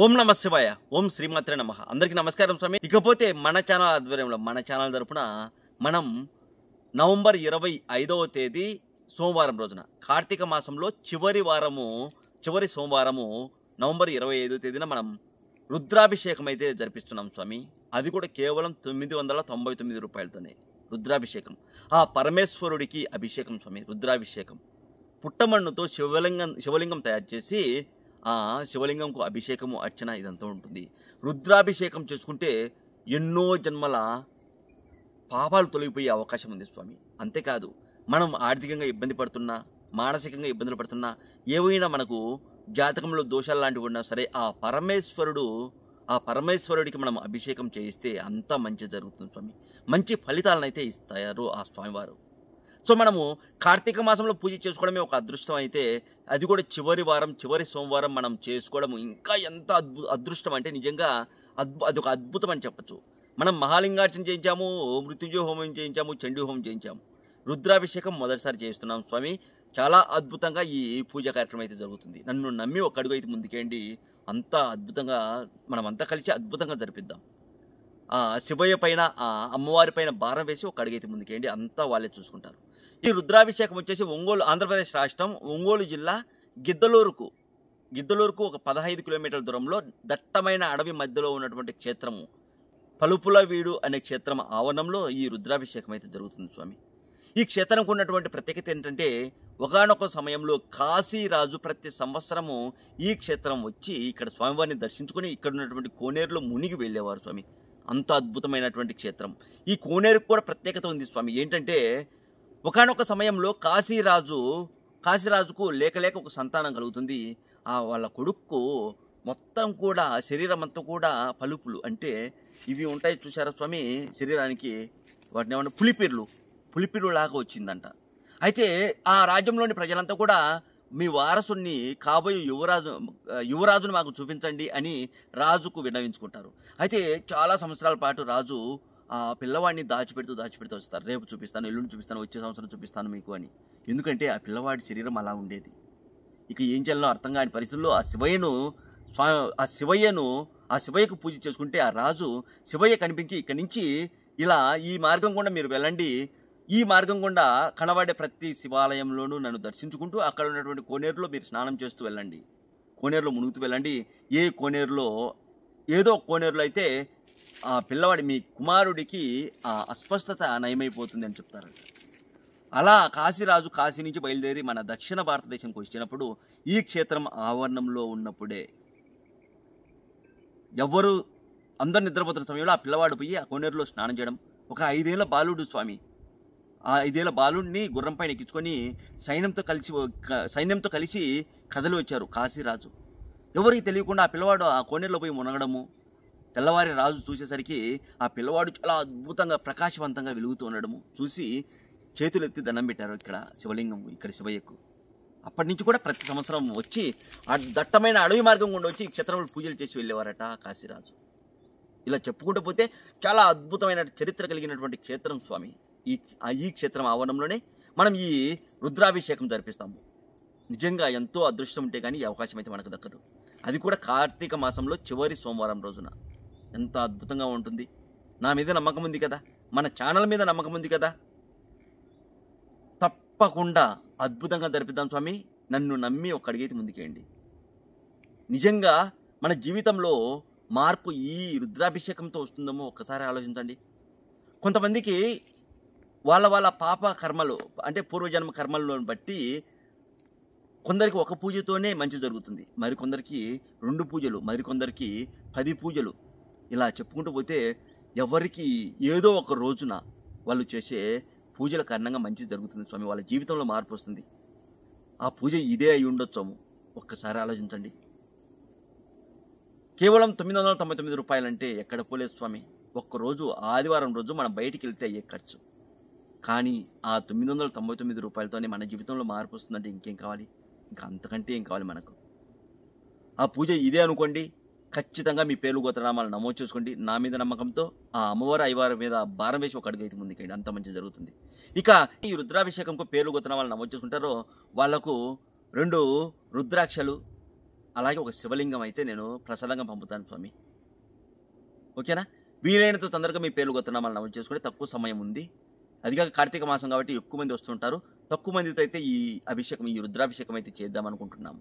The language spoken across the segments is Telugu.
ఓం నమ శివాయ. ఓం శ్రీమాత్రే నమః. అందరికీ నమస్కారం స్వామి. ఇకపోతే మన ఛానల్ ఆధ్వర్యంలో మన ఛానల్ తరపున మనం నవంబర్ 25వ తేదీ సోమవారం రోజున కార్తీక మాసంలో చివరి సోమవారము నవంబర్ 25వ తేదీన మనం రుద్రాభిషేకం అయితే జరిపిస్తున్నాం స్వామి. అది కూడా కేవలం 999 రూపాయలతోనే రుద్రాభిషేకం. ఆ పరమేశ్వరుడికి అభిషేకం స్వామి. రుద్రాభిషేకం పుట్టమన్నుతో శివలింగం తయారు చేసి ఆ శివలింగంకు అభిషేకము అర్చన ఇదంతా ఉంటుంది. రుద్రాభిషేకం చేసుకుంటే ఎన్నో జన్మల పాపాలు తొలగిపోయే అవకాశం ఉంది స్వామి. అంతేకాదు మనం ఆర్థికంగా ఇబ్బంది పడుతున్నా, మానసికంగా ఇబ్బందులు పడుతున్నా, ఏవైనా మనకు జాతకంలో దోషాలు లాంటివి ఉన్నా సరే ఆ పరమేశ్వరుడికి మనం అభిషేకం చేయిస్తే అంతా మంచి జరుగుతుంది స్వామి. మంచి ఫలితాలను అయితే ఇస్తారు ఆ స్వామివారు. సో మనము కార్తీక మాసంలో పూజ చేసుకోవడమే ఒక అదృష్టం అయితే అది కూడా చివరి సోమవారం మనం చేసుకోవడం ఇంకా ఎంత అదృష్టం అంటే నిజంగా అదొక అద్భుతం అని చెప్పచ్చు. మనం మహాలింగార్చన చేయించాము, మృత్యుంజయ హోమం చేయించాము, చండీ హోమం చేయించాము, రుద్రాభిషేకం మొదటిసారి చేస్తున్నాం స్వామి. చాలా అద్భుతంగా ఈ పూజా కార్యక్రమం అయితే జరుగుతుంది. నన్ను నమ్మి ఒక అడుగు అయితే ముందుకేయండి. అంతా అద్భుతంగా మనమంతా కలిసి అద్భుతంగా జరిపిద్దాం. శివయ్య పైన అమ్మవారి పైన భారం వేసి ఒక అడుగైతే ముందుకేయండి. అంతా వాళ్ళే చూసుకుంటారు. ఈ రుద్రాభిషేకం వచ్చేసి ఆంధ్రప్రదేశ్ రాష్ట్రం ఒంగోలు జిల్లా గిద్దలూరుకు ఒక 15 కిలోమీటర్ల దూరంలో దట్టమైన అడవి మధ్యలో ఉన్నటువంటి క్షేత్రము పలుపులవీడు అనే క్షేత్రం ఆవరణంలో ఈ రుద్రాభిషేకం అయితే జరుగుతుంది స్వామి. ఈ క్షేత్రంకు ఉన్నటువంటి ప్రత్యేకత ఏంటంటే ఒకానొక సమయంలో కాశీరాజు ప్రతి సంవత్సరము ఈ క్షేత్రం వచ్చి ఇక్కడ స్వామివారిని దర్శించుకుని ఇక్కడ ఉన్నటువంటి కోనేరులో మునిగి వెళ్ళేవారు స్వామి. అంత అద్భుతమైనటువంటి క్షేత్రం. ఈ కోనేరుకు కూడా ప్రత్యేకత ఉంది స్వామి. ఏంటంటే ఒకానొక సమయంలో కాశీరాజుకు లేక ఒక సంతానం కలుగుతుంది. వాళ్ళ కొడుకు మొత్తం కూడా శరీరం అంతా కూడా పలుపులు అంటే ఇవి ఉంటాయి చూసారా స్వామి, శరీరానికి వాటిని ఏమన్నా పులిపిర్లు లాగా వచ్చిందంట. అయితే ఆ రాజ్యంలోని ప్రజలంతా కూడా మీ వారసుని కాబోయే యువరాజును మాకు చూపించండి అని రాజుకు విన్నవించుకుంటారు. అయితే చాలా సంవత్సరాల పాటు రాజు ఆ పిల్లవాడిని దాచిపెడుతూ వస్తారు. రేపు చూపిస్తాను, ఎల్లుండి చూపిస్తాను, వచ్చే సంవత్సరం చూపిస్తాను మీకు అని. ఎందుకంటే ఆ పిల్లవాడి శరీరం అలా ఉండేది. ఇక ఏం చేయాలో అర్థం కాని పరిస్థితుల్లో ఆ శివయ్యకు పూజ చేసుకుంటే ఆ రాజు శివయ్య కనిపించి ఇక్కడి నుంచి ఇలా ఈ మార్గం గుండా మీరు వెళ్ళండి, ఈ మార్గం గుండా కనబడే ప్రతి శివాలయంలోనూ నన్ను దర్శించుకుంటూ అక్కడ ఉన్నటువంటి కోనేరులో మీరు స్నానం చేస్తూ వెళ్ళండి, కోనేరులో మునుగుతూ వెళ్ళండి. ఏదో కోనేరులో అయితే ఆ పిల్లవాడి మీ కుమారుడికి ఆ అస్వస్థత నయమైపోతుంది అని చెప్తారు. అలా కాశీరాజు కాశీ నుంచి బయలుదేరి మన దక్షిణ భారతదేశంకి వచ్చినప్పుడు ఈ క్షేత్రం ఆవరణంలో ఉన్నప్పుడే అందరు నిద్రపోతున్న సమయంలో ఆ పిల్లవాడు పోయి ఆ కోనేరులో స్నానం చేయడం. ఒక 5 ఏళ్ల బాలుడు స్వామి. ఆ 5 ఏళ్ల బాలుడిని గుర్రం పైన ఎక్కించుకొని సైన్యంతో కలిసి కథలు వచ్చారు కాశీరాజు. ఎవరికి తెలియకుండా ఆ పిల్లవాడు ఆ కోనేరులో పోయి మునగడము. తెల్లవారి రాజు చూసేసరికి ఆ పిల్లవాడు చాలా అద్భుతంగా ప్రకాశవంతంగా వెలుగుతూ ఉండడము చూసి చేతులెత్తి దండం పెట్టారు ఇక్కడ శివలింగం, ఇక్కడ శివయ్యకు. అప్పటి నుంచి కూడా ప్రతి సంవత్సరం వచ్చి ఆ దట్టమైన అడవి మార్గం గుండా వచ్చి క్షేత్రంలో పూజలు చేసి వెళ్ళేవారట కాశీరాజు. ఇలా చెప్పుకుంటూ పోతే చాలా అద్భుతమైన చరిత్ర కలిగినటువంటి క్షేత్రం స్వామి. ఈ క్షేత్రం ఆవరణంలోనే మనం ఈ రుద్రాభిషేకం జరిపిస్తాము. నిజంగా ఎంతో అదృష్టం ఉంటే కానీ ఈ అవకాశం అయితే మనకు దక్కదు. అది కూడా కార్తీక మాసంలో చివరి సోమవారం రోజున. ఎంత అద్భుతంగా ఉంటుంది. నా మీద నమ్మకం ఉంది కదా, మన ఛానల్ మీద నమ్మకం ఉంది కదా, తప్పకుండా అద్భుతంగా జరిపిద్దాం స్వామి. నన్ను నమ్మి ఒక అడిగైతే ముందుకేయండి. నిజంగా మన జీవితంలో మార్పు ఈ రుద్రాభిషేకంతో వస్తుందేమో ఒక్కసారి ఆలోచించండి. కొంతమందికి వాళ్ళ పాప కర్మలు అంటే పూర్వజన్మ కర్మలను బట్టి కొందరికి ఒక పూజతోనే మంచి జరుగుతుంది, మరికొందరికి 2 పూజలు, మరికొందరికి 10 పూజలు. ఇలా చెప్పుకుంటూ పోతే ఎవరికి ఏదో ఒక రోజున వాళ్ళు చేసే పూజల కారణంగా మంచి జరుగుతుంది స్వామి. వాళ్ళ జీవితంలో మార్పు వస్తుంది. ఆ పూజ ఇదే అయి ఉండొచ్చాము. ఒక్కసారి ఆలోచించండి. కేవలం 999 రూపాయలంటే ఎక్కడ పోలేదు స్వామి. ఒక్కరోజు ఆదివారం రోజు మనం బయటికి వెళ్తే అయ్యే ఖర్చు. కానీ ఆ 999 రూపాయలతోనే మన జీవితంలో మార్పు వస్తుందంటే ఇంకేం కావాలి? ఇంకా అంతకంటే ఏం కావాలి మనకు? ఆ పూజ ఇదే అనుకోండి. ఖచ్చితంగా మీ పేర్లు గోత్రనామాలు నమోదు చేసుకోండి. నా మీద నమ్మకంతో ఆ అమ్మవారి అయ్యవారి మీద భారం వేసి ఒక అడుగైతే ముందుకేయండి. అంత మంచి జరుగుతుంది. ఇక ఈ రుద్రాభిషేకంకు పేర్లు గోత్రనామాలు నమోదు చేసుకుంటారో వాళ్లకు 2 రుద్రాక్షలు, అలాగే ఒక శివలింగం అయితే నేను ప్రసాదంగా పంపుతాను స్వామి. ఓకేనా? వీలైనంత తొందరగా మీ పేర్లు గోత్రనామాలు నమోదు చేసుకుని, తక్కువ సమయం ఉంది, అదిగా కార్తీక మాసం కాబట్టి ఎక్కువ మంది వస్తుంటారు. తక్కువ మందితో అయితే ఈ అభిషేకం, ఈ రుద్రాభిషేకం అయితే చేద్దాం అనుకుంటున్నాము.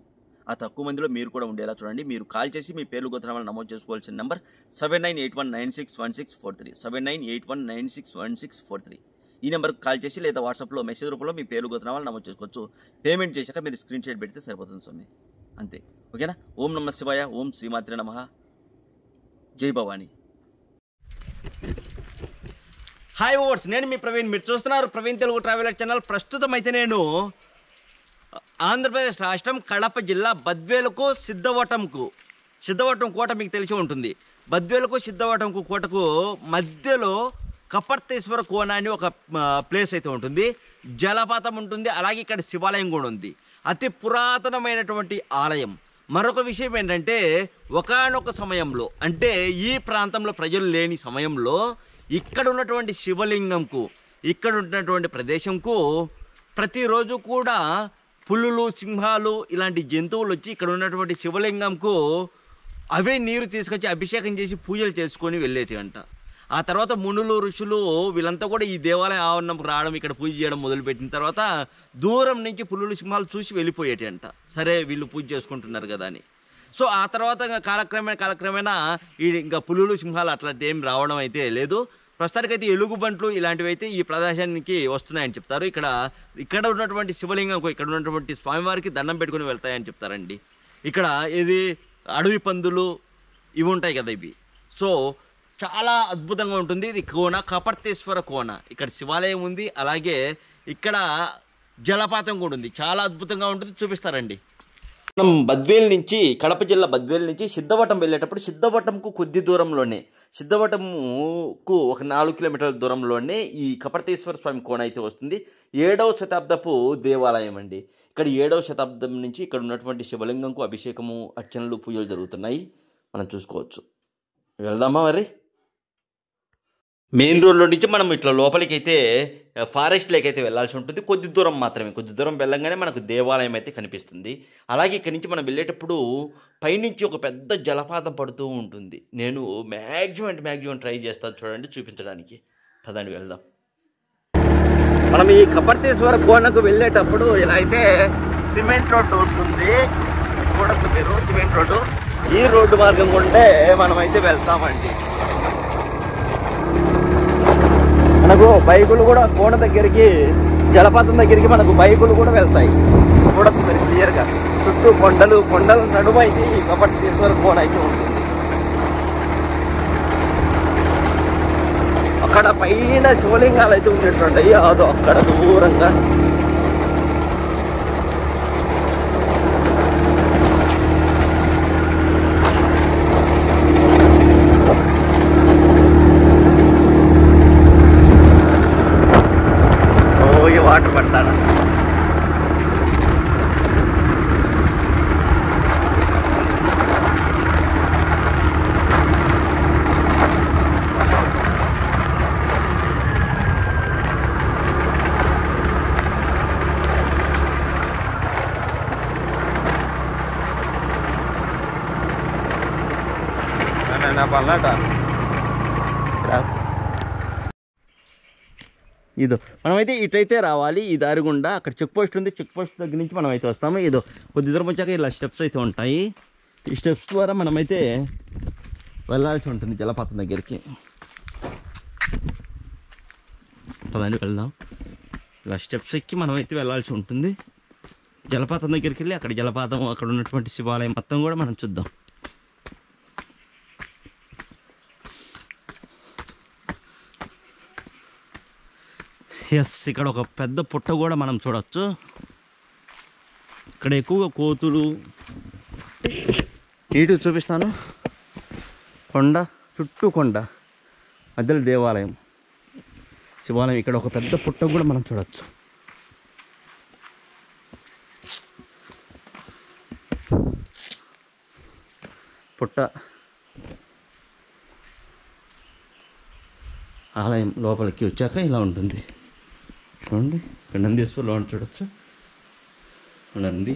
ఆ తక్కువ మందిలో మీరు కూడా ఉండేలా చూడండి. మీరు కాల్ చేసి మీ పేర్లు గోత్రనామాలు నమోదు చేసుకోవాల్సిన నెంబర్ 7981961643, 7981961643. ఈ నెంబర్కి కాల్ చేసి లేదా వాట్సాప్లో మెసేజ్ రూపంలో మీ పేర్లు గోత్రనామాలు నమోదు చేసుకోవచ్చు. పేమెంట్ చేశాక మీరు స్క్రీన్ షాట్ పెడితే సరిపోతుంది స్వామి, అంతే. ఓకేనా? ఓం నమః శివాయ, ఓం శ్రీమాత్రే నమః, జై భవానీ. హాయ్ ఓవర్స్, నేను మీ ప్రవీణ్, మీరు చూస్తున్నారు ప్రవీణ్ తెలుగు ట్రావెలర్ ఛానల్. ప్రస్తుతం అయితే నేను ఆంధ్రప్రదేశ్ రాష్ట్రం కడప జిల్లా బద్వేలుకు సిద్ధవటం కోట మీకు తెలిసి ఉంటుంది. బద్వేలుకు సిద్ధవటంకు కోటకు మధ్యలో కపర్తేశ్వర కోన అని ఒక ప్లేస్ అయితే ఉంటుంది. జలపాతం ఉంటుంది, అలాగే ఇక్కడ శివాలయం కూడా ఉంది. అతి పురాతనమైనటువంటి ఆలయం. మరొక విషయం ఏంటంటే, ఒకానొక సమయంలో, అంటే ఈ ప్రాంతంలో ప్రజలు లేని సమయంలో, ఇక్కడ ఉన్నటువంటి శివలింగంకు, ఇక్కడ ఉన్నటువంటి ప్రదేశంకు ప్రతిరోజు కూడా పులులు, సింహాలు ఇలాంటి జంతువులు వచ్చి ఇక్కడ ఉన్నటువంటి శివలింగంకు అవే నీరు తీసుకొచ్చి అభిషేకం చేసి పూజలు చేసుకొని వెళ్ళేటి అంట. ఆ తర్వాత మునులు, ఋషులు వీళ్ళంతా కూడా ఈ దేవాలయం ఆవరణం రావడం, ఇక్కడ పూజ చేయడం మొదలుపెట్టిన తర్వాత దూరం నుంచి పులులు, సింహాలు చూసి వెళ్ళిపోయేటి అంట. సరే వీళ్ళు పూజ చేసుకుంటున్నారు కదా అని. సో ఆ తర్వాత కాలక్రమేణా ఇంకా పులులు, సింహాలు అట్లాంటి ఏం రావడం అయితే లేదు. ప్రస్తుతానికైతే ఎలుగుబంట్లు ఇలాంటివి అయితే ఈ ప్రదేశానికి వస్తున్నాయని చెప్తారు. ఇక్కడ ఉన్నటువంటి శివలింగంకు, ఇక్కడ ఉన్నటువంటి స్వామివారికి దండం పెట్టుకుని వెళ్తాయని చెప్తారండి. ఇక్కడ ఇది అడవి పందులు ఇవి ఉంటాయి కదా, ఇవి. సో చాలా అద్భుతంగా ఉంటుంది. ఇది కోన, కపర్తేశ్వర కోన. ఇక్కడ శివాలయం ఉంది, అలాగే ఇక్కడ జలపాతం కూడా ఉంది. చాలా అద్భుతంగా ఉంటుంది, చూపిస్తారండి. మనం బద్వేల్ నుంచి, కడప జిల్లా బద్వేల్ నుంచి సిద్ధవటం వెళ్ళేటప్పుడు సిద్ధవటంకు కొద్ది దూరంలోనే, సిద్ధవటంకు ఒక 4 కిలోమీటర్ల దూరంలోనే ఈ కపర్తేశ్వర స్వామి కోన అయితే వస్తుంది. 7వ శతాబ్దపు దేవాలయం అండి. ఇక్కడ 7వ శతాబ్దం నుంచి ఇక్కడ ఉన్నటువంటి శివలింగంకు అభిషేకము, అర్చనలు, పూజలు జరుగుతున్నాయి. మనం చూసుకోవచ్చు. వెళ్దామా మరి? మెయిన్ రోడ్లో నుంచి మనం ఇట్లా లోపలికి అయితే ఫారెస్ట్లోకి అయితే వెళ్ళాల్సి ఉంటుంది. కొద్ది దూరం మాత్రమే. కొద్ది దూరం వెళ్ళంగానే మనకు దేవాలయం అయితే కనిపిస్తుంది. అలాగే ఇక్కడి నుంచి మనం వెళ్ళేటప్పుడు పైనుంచి ఒక పెద్ద జలపాతం పడుతూ ఉంటుంది. నేను మ్యాక్సిమం ట్రై చేస్తాను, చూడండి, చూపించడానికి. పదండి వెళ్దాం. మనం ఈ కపర్తేశ్వర కోనకు వెళ్ళేటప్పుడు ఇలా అయితే సిమెంట్ రోడ్డు ఉంటుంది, చూడొచ్చు మీరు. సిమెంట్ రోడ్డు, ఈ రోడ్డు మార్గం ఉంటే మనమైతే వెళ్తామండి. మనకు బైకులు కూడా కోన దగ్గరికి, జలపాతం దగ్గరికి మనకు బైకులు కూడా వెళ్తాయి. చూడచ్చు మీరు క్లియర్గా. చుట్టూ కొండల నడుమ అయితే ఈ కపర్తేశ్వర కోన అయితే ఉంటుంది. అక్కడ పైన శివలింగాలు అయితే ఉండేటుంటాయి, అదో అక్కడ దూరంగా. వాటర్ పడతాడా? పల్లట ఇదో మనమైతే ఇటైతే రావాలి. ఈ దారి గుండా అక్కడ చెక్ పోస్ట్ ఉంది. చెక్ పోస్ట్ దగ్గర నుంచి మనం అయితే వస్తాము. ఇదో కొద్ది దూరం వచ్చాక ఇలా స్టెప్స్ అయితే ఉంటాయి. ఈ స్టెప్స్ ద్వారా మనమైతే వెళ్ళాల్సి ఉంటుంది జలపాతం దగ్గరికి. పదండి వెళ్దాం. ఇలా స్టెప్స్ ఎక్కి మనమైతే వెళ్ళాల్సి ఉంటుంది. జలపాతం దగ్గరికి వెళ్ళి అక్కడ జలపాతం, అక్కడ ఉన్నటువంటి శివాలయం మొత్తం కూడా మనం చూద్దాం. ఎస్, ఇక్కడ ఒక పెద్ద పుట్ట కూడా మనం చూడవచ్చు. ఇక్కడ ఎక్కువగా కోతులు. ఇటు చూపిస్తాను. కొండ, చుట్టూ కొండ, మధ్యలో దేవాలయం, శివాలయం. ఇక్కడ ఒక పెద్ద పుట్ట కూడా మనం చూడవచ్చు. పుట్ట, ఆలయం లోపలికి వచ్చాక ఇలా ఉంటుంది. చూడండి, ఇక్కడ నందీశ్వర లోన్ చూడొచ్చు. నంది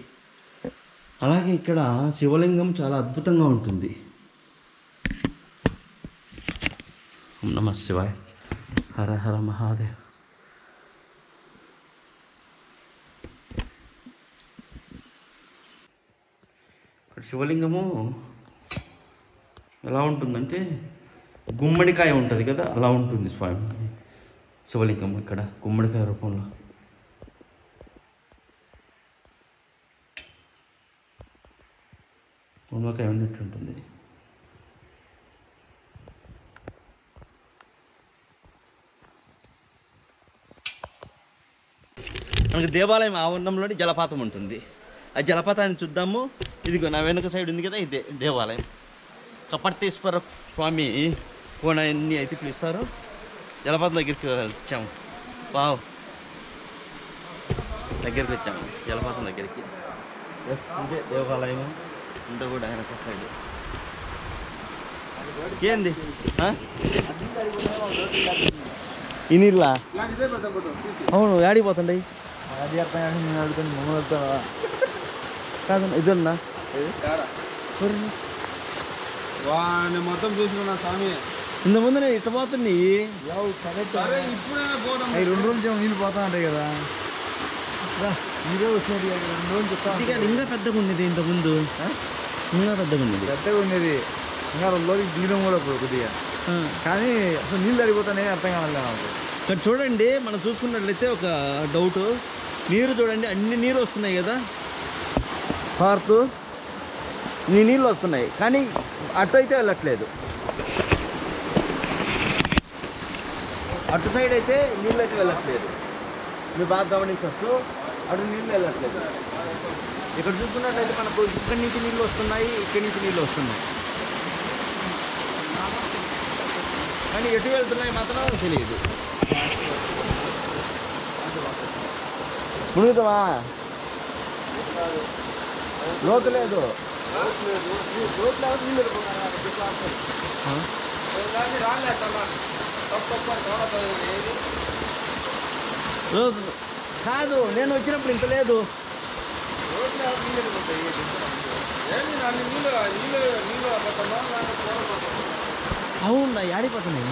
అలాగే ఇక్కడ శివలింగం చాలా అద్భుతంగా ఉంటుంది. ఓం నమః శివాయ, హర హర మహాదేవ్. ఇక్కడ శివలింగము ఎలా ఉంటుందంటే గుమ్మడికాయ ఉంటుంది కదా, అలా ఉంటుంది స్వామి శివలింగం. ఇక్కడ గుమ్మడికాయ రూపంలో గుమ్మడికాయ ఉన్నట్టు ఉంటుంది. మనకి దేవాలయం ఆవరణంలోని జలపాతం ఉంటుంది. ఆ జలపాతాన్ని చూద్దాము. ఇదిగో నా వెనుక సైడ్ ఉంది కదా, ఇదే దేవాలయం. కపర్తేశ్వర స్వామి కోన ఎన్ని అయితే పిలుస్తారో జలపాతం దగ్గరికి వచ్చాము. వావ్, దగ్గరికి వచ్చాము జలపాతం దగ్గరికి. ఇదే దేవాలయం అంతా కూడా వెనక సైడ్. ఏంది ఈ నీళ్ళ? అవును, ఆడిపోతుండే కాదు. ఇదన్నా మొత్తం చూసిన స్వామి ఇంత ముందు నేను ఇట్ట పోతుంది. 2 రోజులు నీళ్ళు పోతా ఉంటాయి కదా, మీరే వచ్చినది 2 రోజులు చెప్తా. ఇంకా పెద్దగా ఉన్నది ఇంతకుముందు, ఇంకా పెద్దగా ఉన్నది. ఇంకా 2 రోజులు దిగడం కూడా కొద్దిగా, కానీ అసలు నీళ్ళు అడిగిపోతానే అర్థం కావాలి నాకు. ఇక్కడ చూడండి, మనం చూసుకున్నట్లయితే ఒక డౌట్, నీరు చూడండి, అన్ని నీరు వస్తున్నాయి కదా, పార్కు నీ నీళ్ళు వస్తున్నాయి, కానీ అటు అయితే వెళ్ళట్లేదు. అటు సైడ్ అయితే నీళ్ళు అయితే వెళ్ళట్లేదు. మీరు బాగా గమనించవచ్చు, అటు నీళ్ళు వెళ్ళట్లేదు. ఇక్కడ చూసుకున్నట్లయితే మనకు ఇక్కడి నుంచి నీళ్ళు వస్తున్నాయి, ఇక్కడి నుంచి నీళ్ళు వస్తున్నాయి, కానీ ఎటు వెళ్తున్నాయి మాత్రం తెలియదు. మునుగుతావా? లోతు లేదు. కాదు, నేను వచ్చినప్పుడు ఇంత లేదు. అవునా, ఆడిపోతున్నాయి.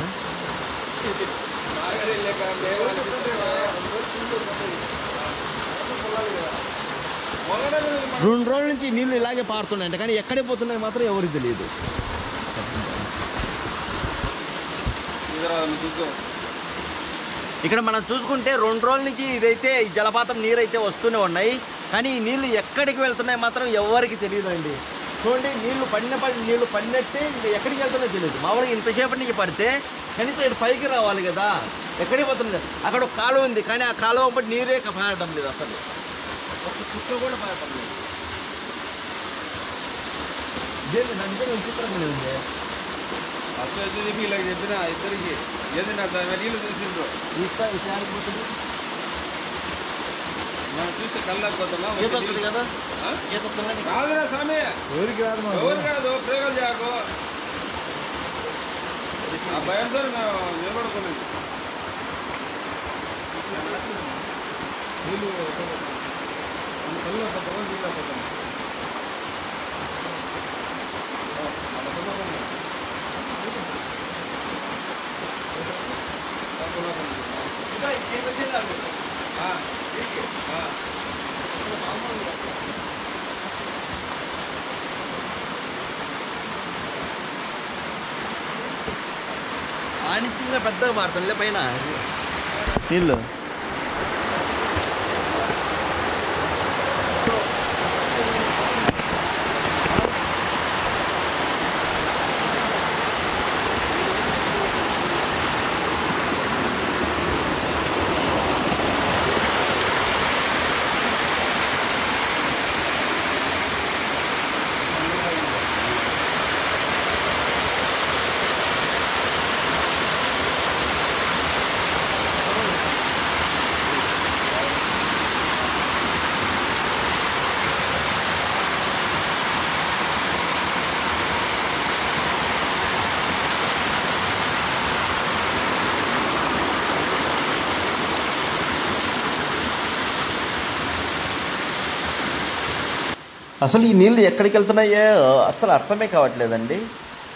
రెండు రోజుల నుంచి నీళ్ళు ఇలాగే పారుతున్నాయంట, కానీ ఎక్కడే పోతున్నాయి మాత్రం ఎవరికి తెలియదు. ఇక్కడ మనం చూసుకుంటే 2 రోజుల నుంచి ఇదైతే ఈ జలపాతం నీరు అయితే వస్తూనే ఉన్నాయి, కానీ ఈ నీళ్ళు ఎక్కడికి వెళ్తున్నాయి మాత్రం ఎవరికి తెలియదు అండి. చూడండి, నీళ్ళు పడినట్టే ఇంకా ఎక్కడికి వెళ్తున్నాయో తెలియదు. మామూలుగా ఇంతసేపటి నుంచి పడితే కనీసం ఇటు పైకి రావాలి కదా, ఎక్కడికి పోతుంది. అక్కడ ఒక కాలువ ఉంది, కానీ ఆ కాలువ బట్టి నీరే పారడం లేదు, అసలు ఒక చుక్క కూడా పారడం లేదు. ఇదేంటి అంటే విచిత్రంగా ఉంది. అసలు ఇలా చెప్పిన ఇద్దరికి ఏది నాకు నీళ్ళు చూసిండ్రు పోతుంది మనం చూస్తే కళ్ళకపోతున్నాం కదా. కాదురా స్వామి, ఎవరికి కాదు, ప్రయోగాలు చేయకు. ఆ భయంతో నిలబడుకున్నాను. నీళ్ళు కళ్ళు కొంతమంది నీళ్ళకపోతాను. ఆనిచ్చింగా పెద్దగా మారుతుంది పైన నీళ్ళు. అసలు ఈ నీళ్ళు ఎక్కడికి వెళ్తున్నాయో అసలు అర్థమే కావట్లేదండి.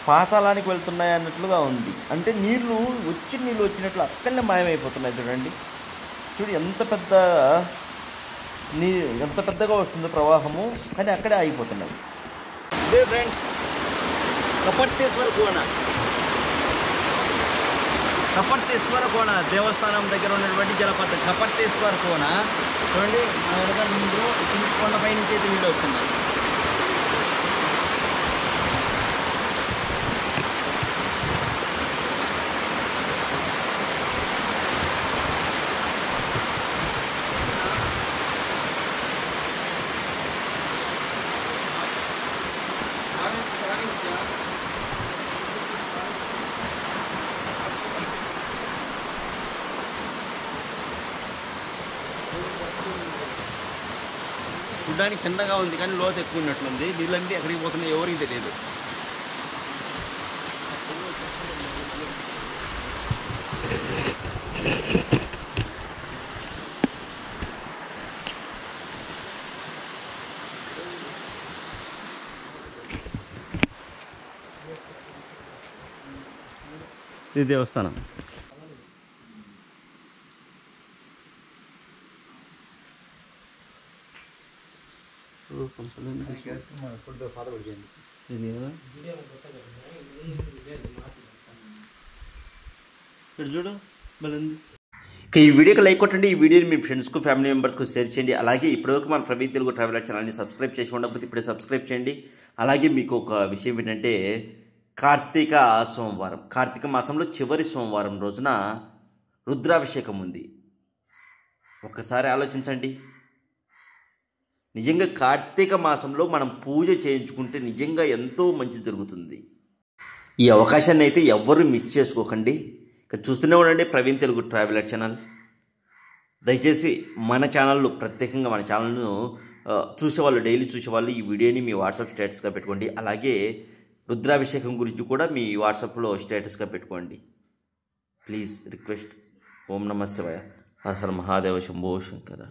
పాతాళానికి వెళ్తున్నాయి అన్నట్లుగా ఉంది. అంటే నీళ్ళు వచ్చినట్లు అక్కడనే మాయమైపోతున్నాయి. చూడండి ఎంత పెద్ద ఎంత పెద్దగా వస్తుందో ప్రవాహము, కానీ అక్కడే ఆగిపోతున్నాయి. ఇదే ఫ్రెండ్స్ కపర్తేశ్వర కోన దేవస్థానం దగ్గర ఉన్నటువంటి జలపాతం కపర్తేశ్వర కోన. చూడండి మన వెనక నీళ్ళు కొండపై నుంచి అయితే నీళ్ళు వస్తున్నాయి. చూడడానికి చిన్నగా ఉంది, కానీ లోతు ఎక్కువ ఉన్నట్లుంది. నీళ్ళంటే ఎక్కడికి పోతున్నాయి ఎవరికి తెలియదు. ఇది దేవస్థానం. చూడు ఇక ఈ వీడియోకి లైక్ కొట్టండి. ఈ వీడియోని మీ ఫ్రెండ్స్కు ఫ్యామిలీ మెంబర్స్కు షేర్ చేయండి. అలాగే ఇప్పటివరకు మన ప్రవీణ్ తెలుగు ట్రావెలర్ ఛానల్ని సబ్స్క్రైబ్ చేసి ఉండకపోతే ఇప్పుడే సబ్స్క్రైబ్ చేయండి. అలాగే మీకు ఒక విషయం ఏంటంటే కార్తీక మాసంలో చివరి సోమవారం రోజున రుద్రాభిషేకం ఉంది. ఒక్కసారి ఆలోచించండి. నిజంగా కార్తీక మాసంలో మనం పూజ చేయించుకుంటే నిజంగా ఎంతో మంచి జరుగుతుంది. ఈ అవకాశాన్ని అయితే ఎవ్వరూ మిస్ చేసుకోకండి. ఇక్కడ చూస్తూనే ఉండండి ప్రవీణ్ తెలుగు ట్రావెలర్ ఛానల్. దయచేసి మన ఛానల్లో ప్రత్యేకంగా మన ఛానల్ను చూసేవాళ్ళు, డైలీ చూసేవాళ్ళు ఈ వీడియోని మీ వాట్సాప్ స్టేటస్గా పెట్టుకోండి. అలాగే రుద్రాభిషేకం గురించి కూడా మీ వాట్సాప్లో స్టేటస్గా పెట్టుకోండి. Please request. ఓం నమః శివాయ. హర హర మహాదేవ శంభో శంకర.